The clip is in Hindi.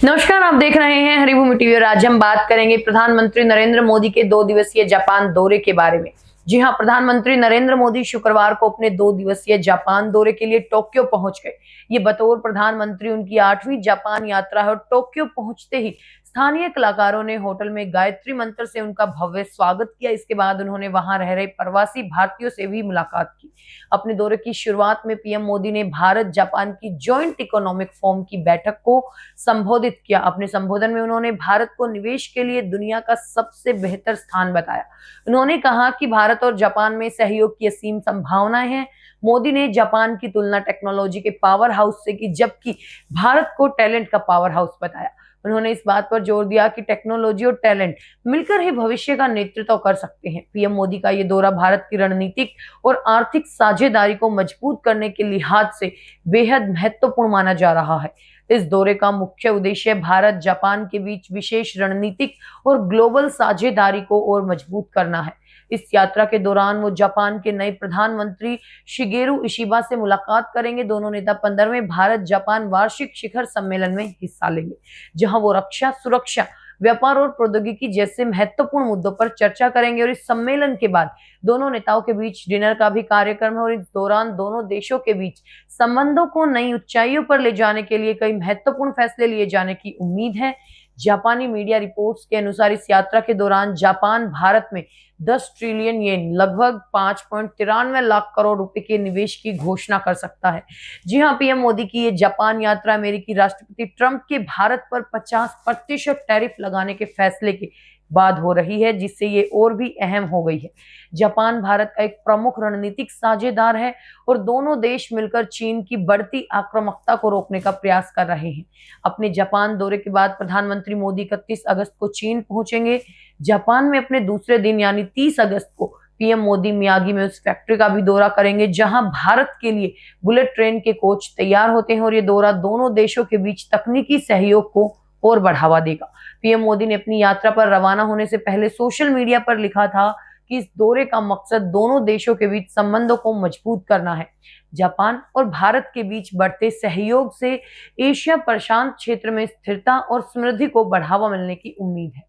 नमस्कार, आप देख रहे हैं हरिभूमि टीवी और आज हम बात करेंगे प्रधानमंत्री नरेंद्र मोदी के 2 दिवसीय जापान दौरे के बारे में। जी हां, प्रधानमंत्री नरेंद्र मोदी शुक्रवार को अपने 2 दिवसीय जापान दौरे के लिए टोक्यो पहुंच गए। ये बतौर प्रधानमंत्री उनकी 8वीं जापान यात्रा है और टोक्यो पहुंचते ही स्थानीय कलाकारों ने होटल में गायत्री मंत्र से उनका भव्य स्वागत किया। इसके बाद उन्होंने वहां रह रहे प्रवासी भारतीयों से भी मुलाकात की। अपने दौरे की शुरुआत में पीएम मोदी ने भारत जापान की जॉइंट इकोनॉमिक फोरम की बैठक को संबोधित किया। अपने संबोधन में उन्होंने भारत को निवेश के लिए दुनिया का सबसे बेहतर स्थान बताया। उन्होंने कहा कि भारत और जापान में सहयोग की असीम संभावनाएं हैं। मोदी ने जापान की तुलना टेक्नोलॉजी के पावर हाउस से की, जबकि भारत को टैलेंट का पावर हाउस बताया। उन्होंने इस बात पर जोर दिया कि टेक्नोलॉजी और टैलेंट मिलकर ही भविष्य का नेतृत्व कर सकते हैं। पीएम मोदी का ये दौरा भारत की रणनीतिक और आर्थिक साझेदारी को मजबूत करने के लिहाज से बेहद महत्वपूर्ण माना जा रहा है। इस दौरे का मुख्य उद्देश्य भारत जापान के बीच विशेष रणनीतिक और ग्लोबल साझेदारी को और मजबूत करना है। इस यात्रा के दौरान वो जापान के नए प्रधानमंत्री शिगेरू इशिबा से मुलाकात करेंगे। दोनों नेता 15वें भारत जापान वार्षिक शिखर सम्मेलन में हिस्सा लेंगे, जहां वो रक्षा, सुरक्षा, व्यापार और प्रौद्योगिकी जैसे महत्वपूर्ण मुद्दों पर चर्चा करेंगे। और इस सम्मेलन के बाद दोनों नेताओं के बीच डिनर का भी कार्यक्रम है और इस दौरान दोनों देशों के बीच संबंधों को नई ऊंचाइयों पर ले जाने के लिए कई महत्वपूर्ण फैसले लिए जाने की उम्मीद है। जापानी मीडिया रिपोर्ट्स के अनुसार इस यात्रा के दौरान जापान भारत में 10 ट्रिलियन येन लगभग 5.93 लाख करोड़ रुपए के निवेश की घोषणा कर सकता है। जी हां, पीएम मोदी की ये जापान यात्रा अमेरिकी राष्ट्रपति ट्रंप के भारत पर 50% टैरिफ लगाने के फैसले के बाद हो रही है, जिससे ये और भी अहम हो गई है। जापान भारत का एक प्रमुख रणनीतिक साझेदार है और दोनों देश मिलकर चीन की बढ़ती आक्रामकता को रोकने का प्रयास कर रहे हैं। अपने जापान दौरे के बाद प्रधानमंत्री मोदी 31 अगस्त को चीन पहुंचेंगे। जापान में अपने दूसरे दिन यानी 30 अगस्त को पीएम मोदी मियागी में उस फैक्ट्री का भी दौरा करेंगे जहां भारत के लिए बुलेट ट्रेन के कोच तैयार होते हैं और ये दौरा दोनों देशों के बीच तकनीकी सहयोग को और बढ़ावा देगा। पीएम मोदी ने अपनी यात्रा पर रवाना होने से पहले सोशल मीडिया पर लिखा था कि इस दौरे का मकसद दोनों देशों के बीच संबंधों को मजबूत करना है। जापान और भारत के बीच बढ़ते सहयोग से एशिया प्रशांत क्षेत्र में स्थिरता और समृद्धि को बढ़ावा मिलने की उम्मीद है।